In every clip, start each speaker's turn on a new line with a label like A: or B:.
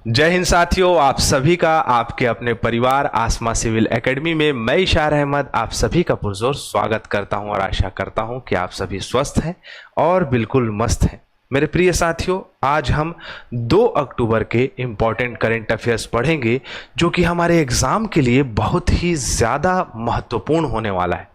A: जय हिंद साथियों, आप सभी का आपके अपने परिवार आसमा सिविल एकेडमी में मैं इशार अहमद आप सभी का पुरजोर स्वागत करता हूं और आशा करता हूं कि आप सभी स्वस्थ हैं और बिल्कुल मस्त हैं। मेरे प्रिय साथियों, आज हम 2 अक्टूबर के इम्पॉर्टेंट करेंट अफेयर्स पढ़ेंगे जो कि हमारे एग्जाम के लिए बहुत ही ज़्यादा महत्वपूर्ण होने वाला है।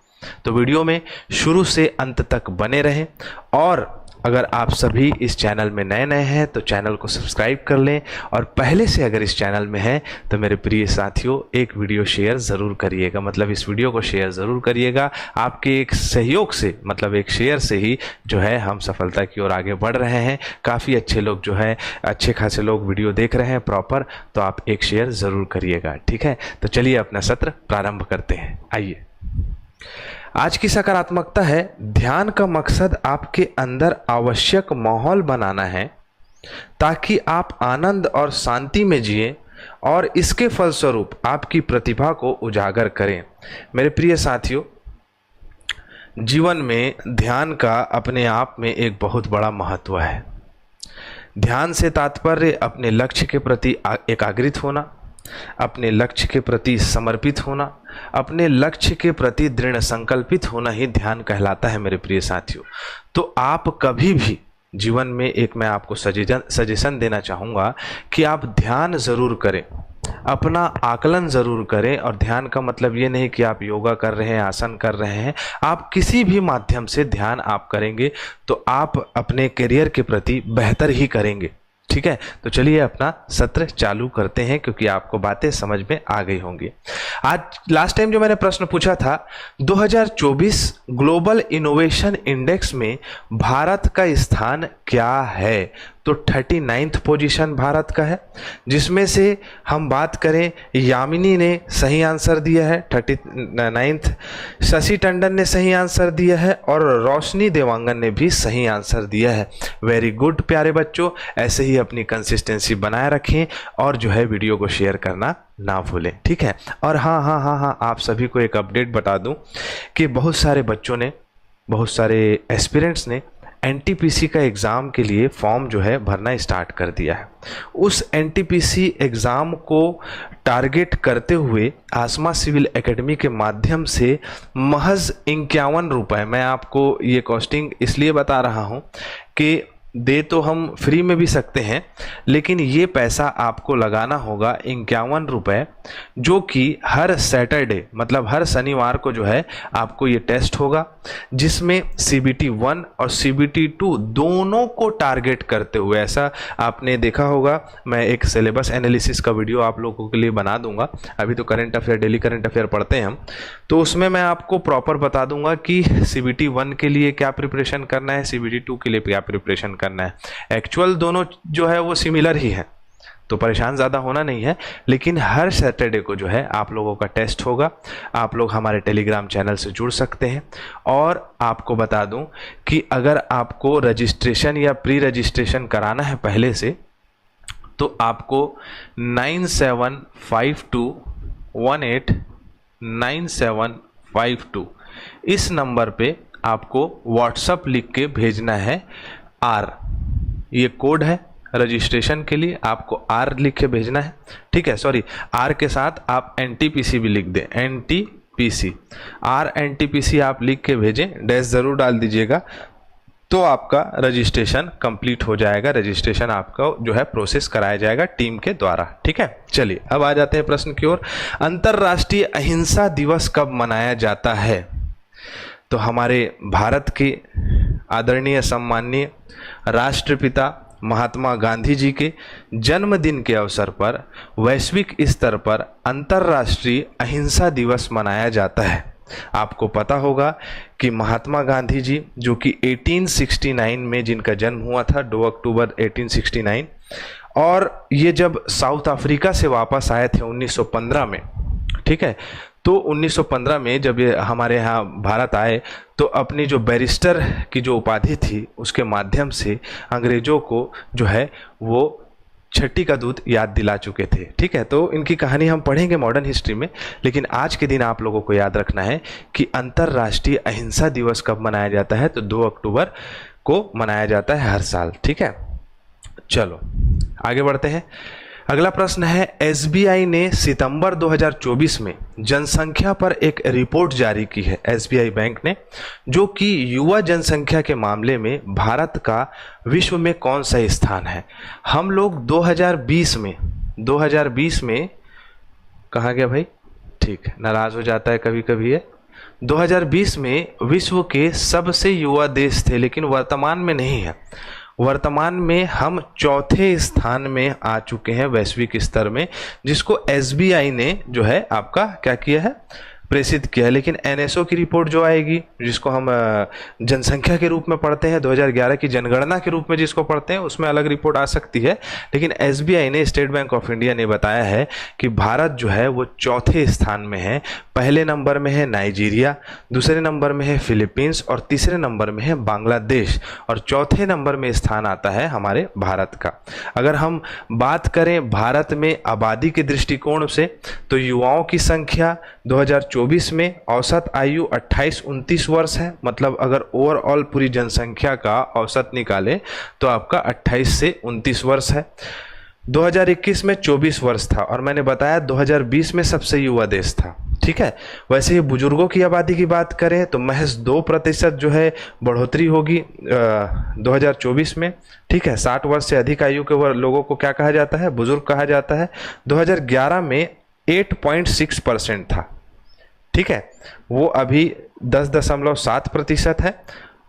A: तो वीडियो में शुरू से अंत तक बने रहें और अगर आप सभी इस चैनल में नए हैं तो चैनल को सब्सक्राइब कर लें और पहले से अगर इस चैनल में हैं तो मेरे प्रिय साथियों एक वीडियो शेयर ज़रूर करिएगा, मतलब इस वीडियो को शेयर ज़रूर करिएगा। आपके एक सहयोग से, मतलब एक शेयर से ही जो है हम सफलता की ओर आगे बढ़ रहे हैं। काफ़ी अच्छे लोग जो है, अच्छे खासे लोग वीडियो देख रहे हैं प्रॉपर, तो आप एक शेयर ज़रूर करिएगा, ठीक है। तो चलिए अपना सत्र प्रारंभ करते हैं। आइए, आज की सकारात्मकता है, ध्यान का मकसद आपके अंदर आवश्यक माहौल बनाना है ताकि आप आनंद और शांति में जिएं और इसके फलस्वरूप आपकी प्रतिभा को उजागर करें। मेरे प्रिय साथियों, जीवन में ध्यान का अपने आप में एक बहुत बड़ा महत्व है। ध्यान से तात्पर्य अपने लक्ष्य के प्रति एकाग्रित होना, अपने लक्ष्य के प्रति समर्पित होना, अपने लक्ष्य के प्रति दृढ़ संकल्पित होना ही ध्यान कहलाता है। मेरे प्रिय साथियों, तो आप कभी भी जीवन में एक मैं आपको सजेशन देना चाहूँगा कि आप ध्यान ज़रूर करें, अपना आकलन ज़रूर करें। और ध्यान का मतलब ये नहीं कि आप योगा कर रहे हैं, आसन कर रहे हैं। आप किसी भी माध्यम से ध्यान आप करेंगे तो आप अपने करियर के प्रति बेहतर ही करेंगे, ठीक है। तो चलिए अपना सत्र चालू करते हैं क्योंकि आपको बातें समझ में आ गई होंगी। आज लास्ट टाइम जो मैंने प्रश्न पूछा था, 2024 ग्लोबल इनोवेशन इंडेक्स में भारत का स्थान क्या है, तो 39th पोजीशन भारत का है। जिसमें से हम बात करें, यामिनी ने सही आंसर दिया है 39th, शशि टंडन ने सही आंसर दिया है और रोशनी देवांगन ने भी सही आंसर दिया है। वेरी गुड प्यारे बच्चों, ऐसे ही अपनी कंसिस्टेंसी बनाए रखें और जो है वीडियो को शेयर करना ना भूलें, ठीक है। और हाँ, आप सभी को एक अपडेट बता दूं कि बहुत सारे बच्चों ने, बहुत सारे एस्पिरेंट्स ने एनटीपीसी का एग्ज़ाम के लिए फॉर्म जो है भरना स्टार्ट कर दिया है। उस एनटीपीसी एग्ज़ाम को टारगेट करते हुए आसमा सिविल एकेडमी के माध्यम से महज 51 रुपये, मैं आपको ये कॉस्टिंग इसलिए बता रहा हूँ कि दे तो हम फ्री में भी सकते हैं, लेकिन ये पैसा आपको लगाना होगा 51 रुपये, जो कि हर सैटरडे मतलब हर शनिवार को जो है आपको ये टेस्ट होगा, जिसमें CBT 1 और CBT 2 दोनों को टारगेट करते हुए, ऐसा आपने देखा होगा, मैं एक सिलेबस एनालिसिस का वीडियो आप लोगों के लिए बना दूंगा। अभी तो current affair, daily current affair पढ़ते हैं हम, तो उसमें मैं आपको प्रॉपर बता दूंगा कि CBT 1 के लिए क्या प्रिपरेशन करना है, CBT 2 के लिए क्या प्रिपरेशन करना है। एक्चुअल दोनों जो है वो सिमिलर ही है, तो परेशान ज़्यादा होना नहीं है। लेकिन हर सैटरडे को जो है आप लोगों का टेस्ट होगा। आप लोग हमारे टेलीग्राम चैनल से जुड़ सकते हैं। और आपको बता दूं कि अगर आपको रजिस्ट्रेशन या प्री रजिस्ट्रेशन कराना है पहले से, तो आपको 9752189752 इस नंबर पे आपको व्हाट्सअप लिख के भेजना है R, ये कोड है रजिस्ट्रेशन के लिए, आपको R लिख के भेजना है, ठीक है। सॉरी, R के साथ आप NTPC भी लिख दें, NTPC, R NTPC आप लिख के भेजें, डैश ज़रूर डाल दीजिएगा, तो आपका रजिस्ट्रेशन कंप्लीट हो जाएगा। रजिस्ट्रेशन आपका जो है प्रोसेस कराया जाएगा टीम के द्वारा, ठीक है। चलिए अब आ जाते हैं प्रश्न की ओर। अंतर्राष्ट्रीय अहिंसा दिवस कब मनाया जाता है? तो हमारे भारत के आदरणीय सम्माननीय राष्ट्रपिता महात्मा गांधी जी के जन्मदिन के अवसर पर वैश्विक स्तर पर अंतर्राष्ट्रीय अहिंसा दिवस मनाया जाता है। आपको पता होगा कि महात्मा गांधी जी, जो कि 1869 में जिनका जन्म हुआ था, 2 अक्टूबर 1869, और ये जब साउथ अफ्रीका से वापस आए थे 1915 में, ठीक है। तो 1915 में जब ये हमारे यहाँ भारत आए तो अपनी जो बैरिस्टर की जो उपाधि थी उसके माध्यम से अंग्रेजों को जो है वो छठी का दूध याद दिला चुके थे, ठीक है। तो इनकी कहानी हम पढ़ेंगे मॉडर्न हिस्ट्री में, लेकिन आज के दिन आप लोगों को याद रखना है कि अंतर्राष्ट्रीय अहिंसा दिवस कब मनाया जाता है, तो 2 अक्टूबर को मनाया जाता है हर साल, ठीक है। चलो आगे बढ़ते हैं। अगला प्रश्न है, एसबीआई ने सितंबर 2024 में जनसंख्या पर एक रिपोर्ट जारी की है, एसबीआई बैंक ने, जो कि युवा जनसंख्या के मामले में भारत का विश्व में कौन सा स्थान है। हम लोग 2020 में कहाँ गया भाई, ठीक है, नाराज हो जाता है कभी कभी है। 2020 में विश्व के सबसे युवा देश थे, लेकिन वर्तमान में नहीं है। वर्तमान में हम चौथे स्थान में आ चुके हैं वैश्विक स्तर में, जिसको एसबीआई ने जो है आपका क्या किया है, प्रेषित किया है। लेकिन एनएसओ की रिपोर्ट जो आएगी, जिसको हम जनसंख्या के रूप में पढ़ते हैं, 2011 की जनगणना के रूप में जिसको पढ़ते हैं, उसमें अलग रिपोर्ट आ सकती है। लेकिन एसबीआई ने, स्टेट बैंक ऑफ इंडिया ने बताया है कि भारत जो है वो चौथे स्थान में है। पहले नंबर में है नाइजीरिया, दूसरे नंबर में है फिलीपींस और तीसरे नंबर में है बांग्लादेश, और चौथे नंबर में स्थान आता है हमारे भारत का। अगर हम बात करें भारत में आबादी के दृष्टिकोण से, तो युवाओं की संख्या 2024 में औसत आयु 28-29 वर्ष है। मतलब अगर ओवरऑल पूरी जनसंख्या का औसत निकाले तो आपका 28 से 29 वर्ष है। 2021 में 24 वर्ष था, और मैंने बताया 2020 में सबसे युवा देश था। ठीक है, वैसे ही बुजुर्गों की आबादी की बात करें तो महज 2% जो है बढ़ोतरी होगी 2024 में। ठीक है, 60 वर्ष से अधिक आयु के लोगों को क्या कहा जाता है, बुजुर्ग कहा जाता है। 2011 में 8.6% था। ठीक है, वो अभी 10.7% है,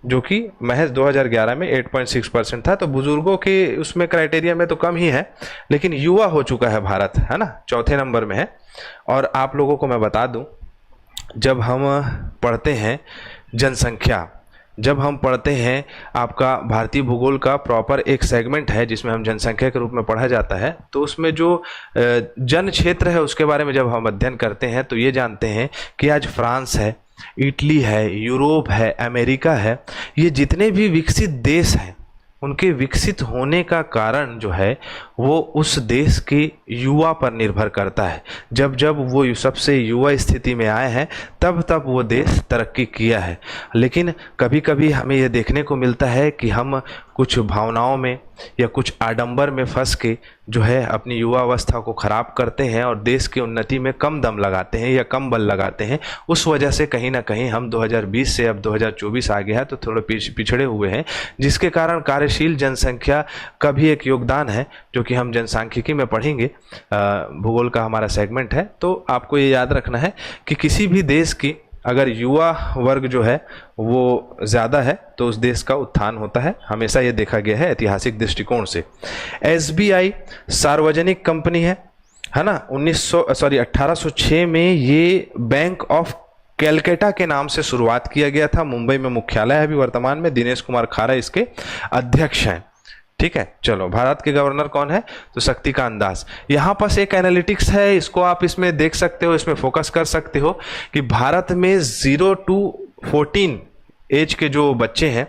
A: जो कि महज 2011 में 8.6% था। तो बुजुर्गों के उसमें क्राइटेरिया में तो कम ही है, लेकिन युवा हो चुका है भारत, है ना, चौथे नंबर में है। और आप लोगों को मैं बता दूं, जब हम पढ़ते हैं जनसंख्या, जब हम पढ़ते हैं आपका भारतीय भूगोल का प्रॉपर एक सेगमेंट है जिसमें हम जनसंख्या के रूप में पढ़ा जाता है, तो उसमें जो जन क्षेत्र है उसके बारे में जब हम अध्ययन करते हैं तो ये जानते हैं कि आज फ्रांस है, इटली है, यूरोप है, अमेरिका है, ये जितने भी विकसित देश हैं, उनके विकसित होने का कारण जो है वो उस देश के युवा पर निर्भर करता है। जब जब वो सबसे युवा स्थिति में आए हैं तब तब वो देश तरक्की किया है। लेकिन कभी कभी हमें ये देखने को मिलता है कि हम कुछ भावनाओं में या कुछ आडंबर में फंस के जो है अपनी युवा अवस्था को ख़राब करते हैं और देश की उन्नति में कम दम लगाते हैं या कम बल लगाते हैं। उस वजह से कहीं ना कहीं हम 2020 से अब 2024 आ गया है तो थोड़े पिछड़े हुए हैं, जिसके कारण कार्यशील जनसंख्या का भी एक योगदान है, जो कि हम जनसांख्यिकी में पढ़ेंगे। भूगोल का हमारा सेगमेंट है। तो आपको ये याद रखना है कि किसी भी देश की अगर युवा वर्ग जो है वो ज़्यादा है तो उस देश का उत्थान होता है, हमेशा ये देखा गया है ऐतिहासिक दृष्टिकोण से। एसबीआई सार्वजनिक कंपनी है ना। 1806 में ये बैंक ऑफ कैलकाटा के नाम से शुरुआत किया गया था। मुंबई में मुख्यालय है अभी वर्तमान में। दिनेश कुमार खारा इसके अध्यक्ष हैं। ठीक है, चलो, भारत के गवर्नर कौन है, तो शक्तिकांत दास। यहाँ पास एक एनालिटिक्स है, इसको आप इसमें देख सकते हो, इसमें फोकस कर सकते हो कि भारत में 0 to 14 एज के जो बच्चे हैं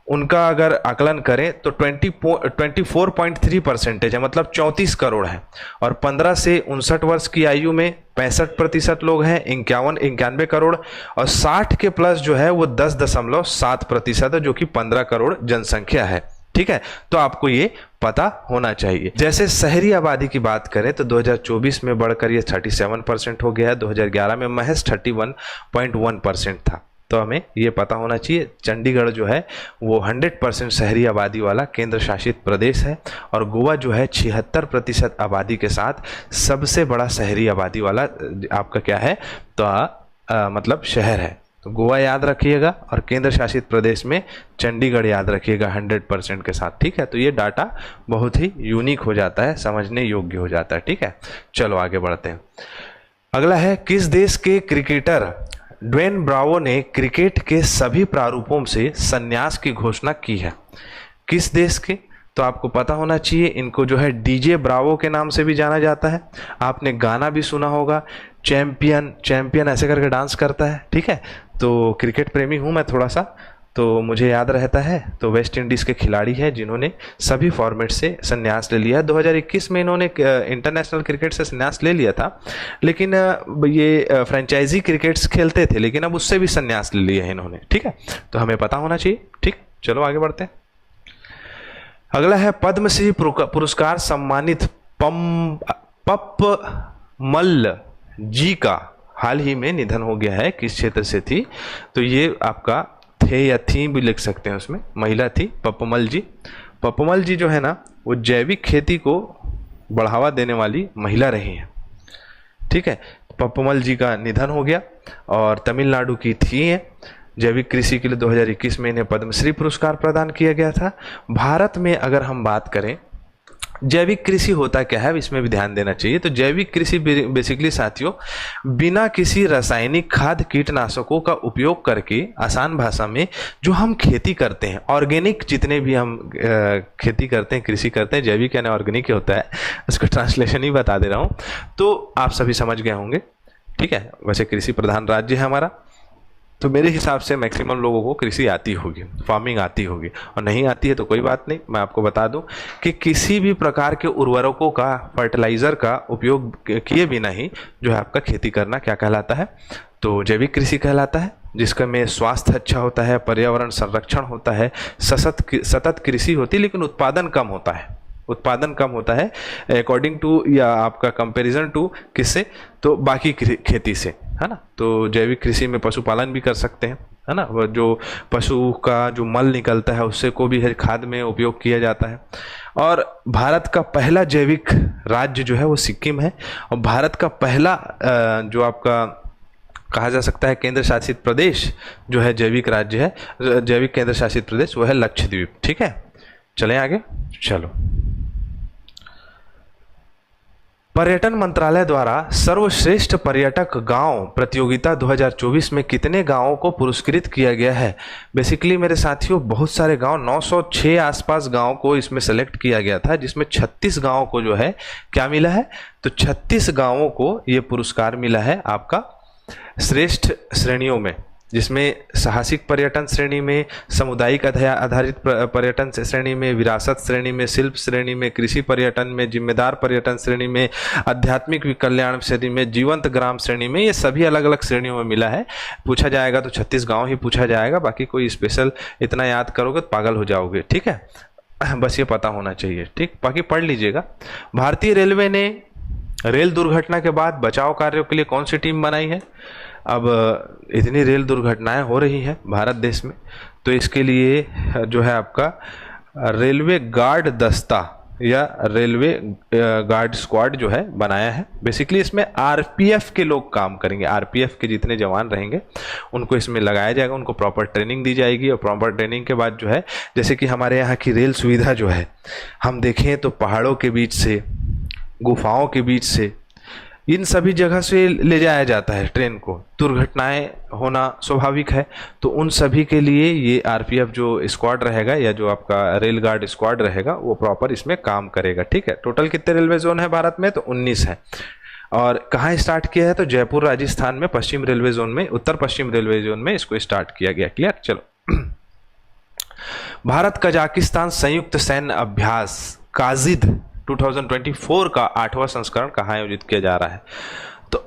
A: उनका अगर आकलन करें तो 24.3% है, मतलब 34 करोड़ है। और 15 से 59 वर्ष की आयु में 65% लोग हैं, 91 करोड़। और 60 के प्लस जो है वो 10.7% है, जो कि 15 करोड़ जनसंख्या है। ठीक है, तो आपको ये पता होना चाहिए। जैसे शहरी आबादी की बात करें तो 2024 में बढ़कर ये 37% हो गया है। 2011 में महज 31.1% था। तो हमें ये पता होना चाहिए, चंडीगढ़ जो है वो 100% शहरी आबादी वाला केंद्र शासित प्रदेश है, और गोवा जो है 76% आबादी के साथ सबसे बड़ा शहरी आबादी वाला आपका क्या है, तो मतलब शहर है। तो गोवा याद रखिएगा, और केंद्र शासित प्रदेश में चंडीगढ़ याद रखिएगा 100% के साथ। ठीक है, तो ये डाटा बहुत ही यूनिक हो जाता है, समझने योग्य हो जाता है। ठीक है, चलो आगे बढ़ते हैं। अगला है, किस देश के क्रिकेटर ड्वेन ब्रावो ने क्रिकेट के सभी प्रारूपों से संन्यास की घोषणा की है? किस देश के, तो आपको पता होना चाहिए। इनको जो है डीजे ब्रावो के नाम से भी जाना जाता है। आपने गाना भी सुना होगा, चैंपियन चैंपियन ऐसे करके डांस करता है। ठीक है, तो क्रिकेट प्रेमी हूँ मैं थोड़ा सा, तो मुझे याद रहता है। तो वेस्ट इंडीज़ के खिलाड़ी हैं जिन्होंने सभी फॉर्मेट से संन्यास ले लिया है। 2021 में इन्होंने इंटरनेशनल क्रिकेट से संन्यास ले लिया था, लेकिन ये फ्रेंचाइजी क्रिकेट्स खेलते थे, लेकिन अब उससे भी संन्यास ले लिया है इन्होंने। ठीक है, तो हमें पता होना चाहिए। ठीक, चलो आगे बढ़ते हैं। अगला है, पद्मश्री पुरस्कार सम्मानित पम पप्पमल जी का हाल ही में निधन हो गया है। किस क्षेत्र से थी? तो ये आपका थे या थी भी लिख सकते हैं, उसमें महिला थी पप्पमल जी। पप्पमल जी जो है ना, वो जैविक खेती को बढ़ावा देने वाली महिला रही हैं। ठीक है, पप्पमल जी का निधन हो गया और तमिलनाडु की थी हैं। जैविक कृषि के लिए 2021 में इन्हें पद्मश्री पुरस्कार प्रदान किया गया था। भारत में अगर हम बात करें जैविक कृषि होता क्या है, इसमें भी ध्यान देना चाहिए। तो जैविक कृषि बेसिकली साथियों, बिना किसी रासायनिक खाद कीटनाशकों का उपयोग करके आसान भाषा में जो हम खेती करते हैं, ऑर्गेनिक जितने भी हम खेती करते हैं, कृषि करते हैं, जैविक यानी ऑर्गेनिक होता है, उसको ट्रांसलेशन ही बता दे रहा हूँ, तो आप सभी समझ गए होंगे। ठीक है, वैसे कृषि प्रधान राज्य है हमारा, तो मेरे हिसाब से मैक्सिमम लोगों को कृषि आती होगी, फार्मिंग आती होगी, और नहीं आती है तो कोई बात नहीं। मैं आपको बता दूं कि किसी भी प्रकार के उर्वरकों का, फर्टिलाइज़र का उपयोग किए बिना ही जो है आपका खेती करना क्या कहलाता है? तो जैविक कृषि कहलाता है, जिसका में स्वास्थ्य अच्छा होता है, पर्यावरण संरक्षण होता है, सतत कृषि होती है, लेकिन उत्पादन कम होता है। उत्पादन कम होता है अकॉर्डिंग टू, या आपका कंपैरिजन टू किससे? तो बाकी खेती से, है ना। तो जैविक कृषि में पशुपालन भी कर सकते हैं, है ना। वो जो पशु का जो मल निकलता है उससे को भी खाद में उपयोग किया जाता है। और भारत का पहला जैविक राज्य जो है वो सिक्किम है, और भारत का पहला जो आपका कहा जा सकता है केंद्र शासित प्रदेश जो है जैविक राज्य है, जैविक केंद्र शासित प्रदेश, वो है लक्षद्वीप। ठीक है, चलें आगे। चलो, पर्यटन मंत्रालय द्वारा सर्वश्रेष्ठ पर्यटक गांव प्रतियोगिता 2024 में कितने गांवों को पुरस्कृत किया गया है? बेसिकली मेरे साथियों, बहुत सारे गांव, 906 आसपास गांव को इसमें सेलेक्ट किया गया था, जिसमें 36 गांवों को जो है क्या मिला है? तो 36 गांवों को ये पुरस्कार मिला है आपका श्रेष्ठ श्रेणियों में, जिसमें साहसिक पर्यटन श्रेणी में, सामुदायिक आधारित पर्यटन श्रेणी में, विरासत श्रेणी में, शिल्प श्रेणी में, कृषि पर्यटन में, जिम्मेदार पर्यटन श्रेणी में, आध्यात्मिक कल्याण श्रेणी में, जीवंत ग्राम श्रेणी में, ये सभी अलग अलग श्रेणियों में मिला है। पूछा जाएगा तो 36 गांव ही पूछा जाएगा, बाकी कोई स्पेशल इतना याद करोगे तो पागल हो जाओगे। ठीक है, बस ये पता होना चाहिए। ठीक, बाकी पढ़ लीजिएगा। भारतीय रेलवे ने रेल दुर्घटना के बाद बचाव कार्यों के लिए कौन सी टीम बनाई है? अब इतनी रेल दुर्घटनाएं हो रही हैं भारत देश में, तो इसके लिए जो है आपका रेलवे गार्ड दस्ता या रेलवे गार्ड स्क्वाड जो है बनाया है। बेसिकली इसमें आरपीएफ के लोग काम करेंगे, आरपीएफ के जितने जवान रहेंगे उनको इसमें लगाया जाएगा, उनको प्रॉपर ट्रेनिंग दी जाएगी, और प्रॉपर ट्रेनिंग के बाद जो है, जैसे कि हमारे यहाँ की रेल सुविधा जो है, हम देखें तो पहाड़ों के बीच से, गुफाओं के बीच से, इन सभी जगह से ले जाया जाता है ट्रेन को। दुर्घटनाएं होना स्वाभाविक है, तो उन सभी के लिए ये आरपीएफ जो स्क्वाड रहेगा, या जो आपका रेल गार्ड स्क्वाड रहेगा, वो प्रॉपर इसमें काम करेगा। ठीक है, टोटल कितने रेलवे जोन है भारत में? तो 19 है। और कहाँ स्टार्ट किया है? तो जयपुर राजस्थान में, पश्चिम रेलवे जोन में, उत्तर पश्चिम रेलवे जोन में इसको स्टार्ट किया गया। क्लियर? चलो, भारत कजाकिस्तान संयुक्त सैन्य अभ्यास काजिद 2024 का 8वां संस्करण कहाँ आयोजित किया जा रहा है? तो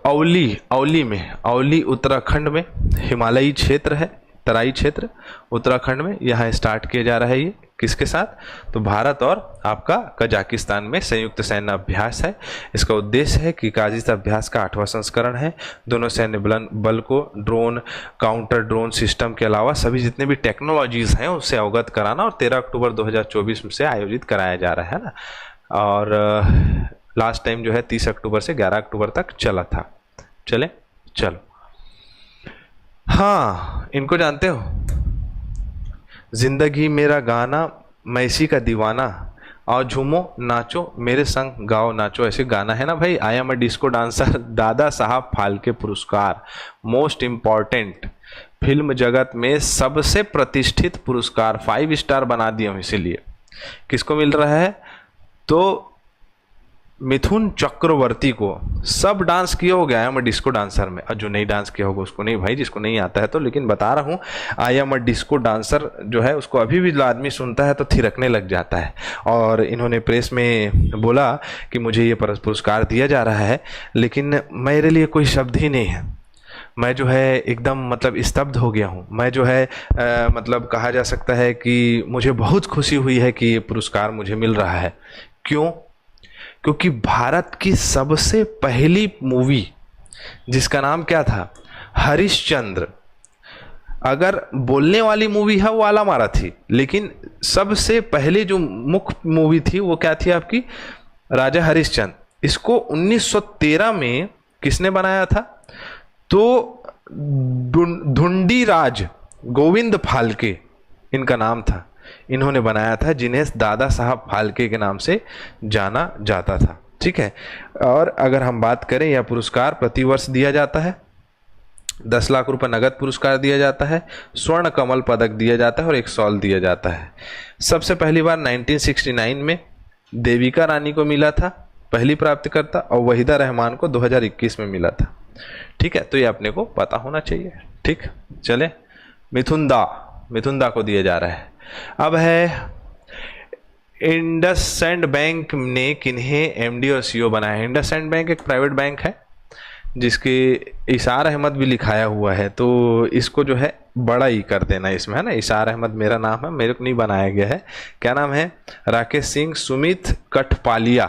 A: औली में, औली उत्तराखंड में, हिमालयी क्षेत्र है, तराई क्षेत्र उत्तराखंड में, यहाँ स्टार्ट किया जा रहा है। ये किसके साथ? तो भारत और आपका कजाकिस्तान में संयुक्त सैन्य अभ्यास है। इसका उद्देश्य है कि काजिद अभ्यास का 8वां संस्करण है, दोनों सैन्य बल को ड्रोन, काउंटर ड्रोन सिस्टम के अलावा सभी जितने भी टेक्नोलॉजीज हैं उससे अवगत कराना, और 13 अक्टूबर 2024 से आयोजित कराया जा रहा है ना। और लास्ट टाइम जो है 30 अक्टूबर से 11 अक्टूबर तक चला था। चले, चलो, हाँ, इनको जानते हो? जिंदगी मेरा गाना, मैं इसी का दीवाना, और झूमो नाचो मेरे संग गाओ नाचो, ऐसे गाना है ना भाई। I am a disco dancer, Dada Saheb Phalke पुरस्कार, मोस्ट इम्पॉर्टेंट फिल्म जगत में सबसे प्रतिष्ठित पुरस्कार, 5 स्टार बना दिया हूँ इसीलिए। किसको मिल रहा है? तो मिथुन चक्रवर्ती को। सब डांस किया हो गया I am a disco dancer में, और जो नहीं डांस किया होगा उसको नहीं भाई, जिसको नहीं आता है तो। लेकिन बता रहा हूँ, I am a disco dancer जो है उसको अभी भी आदमी सुनता है तो थिरकने लग जाता है। और इन्होंने प्रेस में बोला कि मुझे ये पुरस्कार दिया जा रहा है, लेकिन मेरे लिए कोई शब्द ही नहीं है। मैं जो है एकदम मतलब स्तब्ध हो गया हूँ। मैं जो है मतलब कहा जा सकता है कि मुझे बहुत खुशी हुई है कि ये पुरस्कार मुझे मिल रहा है। क्यों? क्योंकि भारत की सबसे पहली मूवी जिसका नाम क्या था, हरिश्चंद्र, अगर बोलने वाली मूवी है वो आला मारा थी, लेकिन सबसे पहले जो मुख्य मूवी थी वो क्या थी आपकी, राजा हरिश्चंद्र। इसको 1913 में किसने बनाया था, तो धुंडीराज गोविंद फाल्के इनका नाम था, इन्होंने बनाया था, जिन्हें दादा साहब फाल्के के नाम से जाना जाता था। ठीक है। और अगर हम बात करें, यह पुरस्कार प्रतिवर्ष दिया जाता है, 10 लाख रुपए नगद पुरस्कार दिया जाता है, स्वर्ण कमल पदक दिया जाता है और एक शॉल दिया जाता है। सबसे पहली बार 1969 में देविका रानी को मिला था, पहली प्राप्तकर्ता, और वहीदा रहमान को 2021 में मिला था। ठीक है, तो ये अपने को पता होना चाहिए। ठीक, चले, मिथुन दा को दिया जा रहा है। अब है इंडसइंड बैंक ने किन्हें एमडी और सीईओ बनाया है। इंडसइंड बैंक एक प्राइवेट बैंक है जिसके इशार अहमद भी लिखाया हुआ है, तो इसको जो है बड़ा ही कर देना इसमें, है ना। इशार अहमद मेरा नाम है, मेरे को नहीं बनाया गया है। क्या नाम है, राकेश सिंह सुमित कठपालिया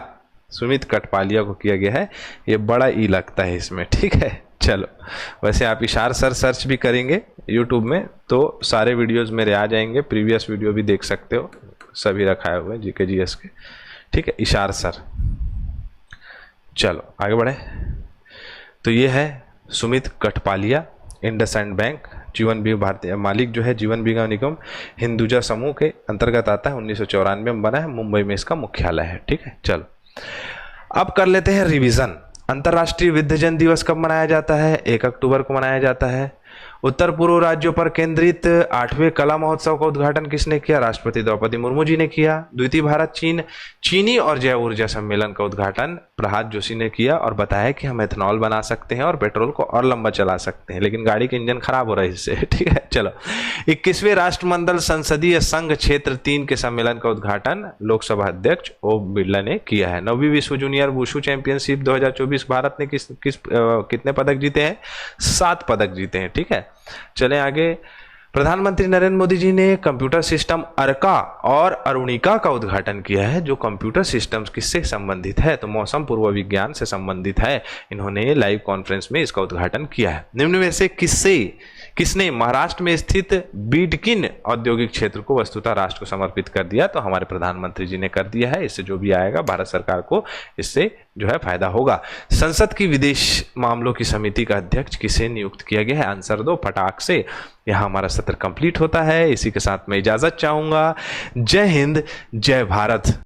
A: को किया गया है, ये बड़ा ई लगता है इसमें। ठीक है, चलो, वैसे आप इशार सर सर्च भी करेंगे यूट्यूब में तो सारे वीडियोस मेरे आ जाएंगे, प्रीवियस वीडियो भी देख सकते हो, सभी रखाए हुए जीके जीएस के। ठीक है, इशार सर। चलो आगे बढ़े, तो ये है सुमित कठपालिया, इंडसइंड बैंक, जीवन बीमा भारतीय मालिक जो है जीवन बीमा निगम हिंदुजा समूह के अंतर्गत आता है, 1994 में बना है, मुंबई में इसका मुख्यालय है। ठीक है, चलो अब कर लेते हैं रिवीजन। अंतर्राष्ट्रीय विद्वजन दिवस कब मनाया जाता है, 1 अक्टूबर को मनाया जाता है। उत्तर पूर्व राज्यों पर केंद्रित 8वें कला महोत्सव का उद्घाटन किसने किया, राष्ट्रपति द्रौपदी मुर्मू जी ने किया। द्वितीय भारत चीनी और जैव ऊर्जा सम्मेलन का उद्घाटन प्रहलाद जोशी ने किया और बताया कि हम एथनॉल बना सकते हैं और पेट्रोल को और लंबा चला सकते हैं, लेकिन गाड़ी के इंजन खराब हो रहा है इससे। ठीक है, चलो 21वें राष्ट्रमंडल संसदीय संघ क्षेत्र 3 के सम्मेलन का उद्घाटन लोकसभा अध्यक्ष ओम बिरला ने किया है। 9वीं विश्व जूनियर वुशु चैंपियनशिप 2024 भारत ने कितने पदक जीते हैं, 7 पदक जीते हैं। ठीक है, चलें आगे। प्रधानमंत्री नरेंद्र मोदी जी ने कंप्यूटर सिस्टम अर्का और अरुणिका का उद्घाटन किया है। जो कंप्यूटर सिस्टम्स किससे संबंधित है, तो मौसम पूर्व विज्ञान से संबंधित है। इन्होंने लाइव कॉन्फ्रेंस में इसका उद्घाटन किया है। निम्न में से किसने महाराष्ट्र में स्थित बीडकिन औद्योगिक क्षेत्र को वस्तुतः राष्ट्र को समर्पित कर दिया, तो हमारे प्रधानमंत्री जी ने कर दिया है। इससे जो भी आएगा भारत सरकार को इससे जो है फायदा होगा। संसद की विदेश मामलों की समिति का अध्यक्ष किसे नियुक्त किया गया है, आंसर दो फटाक से। यहाँ हमारा सत्र कंप्लीट होता है। इसी के साथ मैं इजाजत चाहूंगा। जय हिंद, जय भारत।